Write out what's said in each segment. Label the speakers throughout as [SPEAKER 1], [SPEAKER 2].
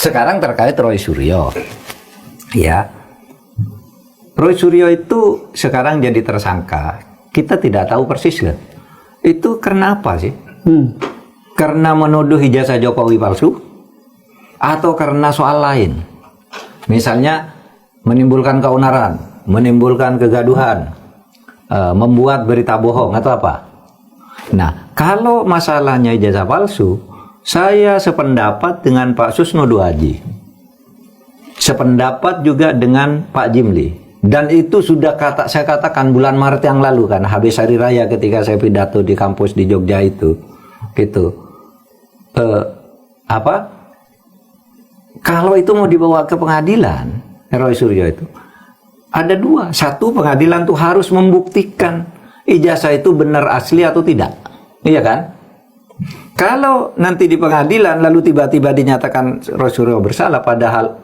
[SPEAKER 1] sekarang terkait Roy Suryo, ya. Roy Suryo itu sekarang jadi tersangka. Kita tidak tahu persis kan. Itu karena apa sih? Karena menuduh ijazah Jokowi palsu? Atau karena soal lain? Misalnya menimbulkan keonaran, menimbulkan kegaduhan, membuat berita bohong atau apa? Nah, kalau masalahnya ijazah palsu, saya sependapat dengan Pak Susno Duhaji, sependapat juga dengan Pak Jimli, dan itu sudah saya katakan bulan Maret yang lalu kan, habis hari raya ketika saya pidato di kampus di Jogja itu, gitu. Kalau itu mau dibawa ke pengadilan, Roy Suryo itu ada dua. Satu, pengadilan tuh harus membuktikan ijazah itu benar asli atau tidak, iya kan? Kalau nanti di pengadilan lalu tiba-tiba dinyatakan Roy Suryo bersalah, padahal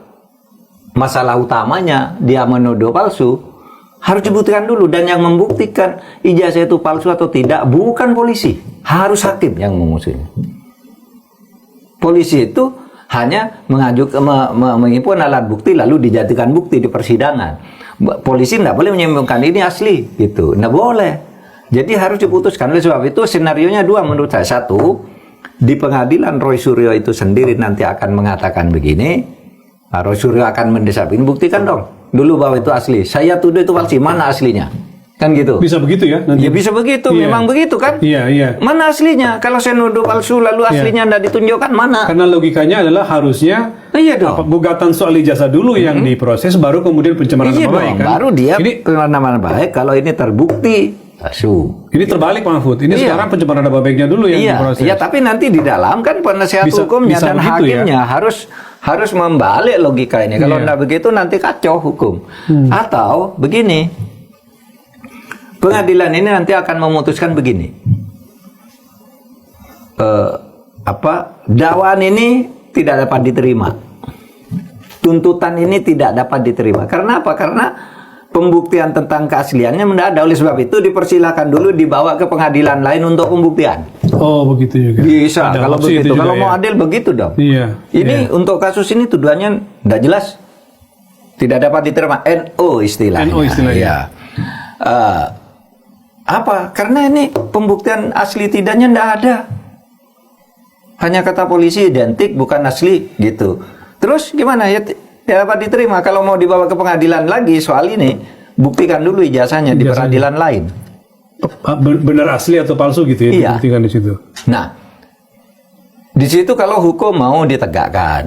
[SPEAKER 1] masalah utamanya dia menuduh palsu, harus dibuktikan dulu. Dan yang membuktikan ijazah itu palsu atau tidak bukan polisi, harus hakim yang mengusutnya. Polisi itu hanya mengajukan mengimpun alat bukti lalu dijadikan bukti di persidangan. Polisi tidak boleh menyimpulkan ini asli, gitu, tidak boleh. Jadi harus diputuskan. Oleh sebab itu senarionya dua menurut saya. Satu, di pengadilan Roy Suryo itu sendiri nanti akan mengatakan begini, Roy Suryo akan mendesak ini, buktikan dong dulu bahwa itu asli. Saya tuduh itu palsu, mana aslinya? Kan gitu.
[SPEAKER 2] Bisa begitu ya? Nanti.
[SPEAKER 1] Ya bisa begitu, memang begitu kan?
[SPEAKER 2] Iya.
[SPEAKER 1] Mana aslinya? Kalau saya nuduh palsu lalu aslinya tidak ditunjukkan, mana?
[SPEAKER 2] Karena logikanya adalah harusnya gugatan soal ijazah dulu yang diproses, baru kemudian pencemaran nama baik kan? Baru
[SPEAKER 1] dia pencemaran nama baik kalau ini terbukti palsu.
[SPEAKER 2] Ini terbalik Pak Mahfud. Ini sekarang pencemaran nama baiknya dulu yang diproses. Iya,
[SPEAKER 1] tapi nanti di dalam kan penasehat hukumnya dan hakimnya harus membalik logika ini. Kalau tidak begitu nanti kacau hukum. Atau begini, pengadilan ini nanti akan memutuskan begini. Dakwaan ini tidak dapat diterima. Tuntutan ini tidak dapat diterima. Karena apa? Karena pembuktian tentang keasliannya tidak ada. Oleh sebab itu dipersilakan dulu dibawa ke pengadilan lain untuk pembuktian.
[SPEAKER 2] Oh, begitu juga.
[SPEAKER 1] Bisa ada kalau begitu. Kalau mau adil begitu dong.
[SPEAKER 2] Iya.
[SPEAKER 1] Ini untuk kasus ini tuduhannya tidak jelas. Tidak dapat diterima. NO istilahnya.
[SPEAKER 2] NO istilahnya.
[SPEAKER 1] Ya. Apa? Karena ini pembuktian asli tidaknya tidak ada. Hanya kata polisi identik bukan asli gitu. Terus gimana ya? Ya dapat diterima. Kalau mau dibawa ke pengadilan lagi soal ini, buktikan dulu ijazahnya di peradilan lain.
[SPEAKER 2] Benar asli atau palsu gitu ya?
[SPEAKER 1] Iya.
[SPEAKER 2] Dibuktikan di situ.
[SPEAKER 1] Nah, di situ kalau hukum mau ditegakkan,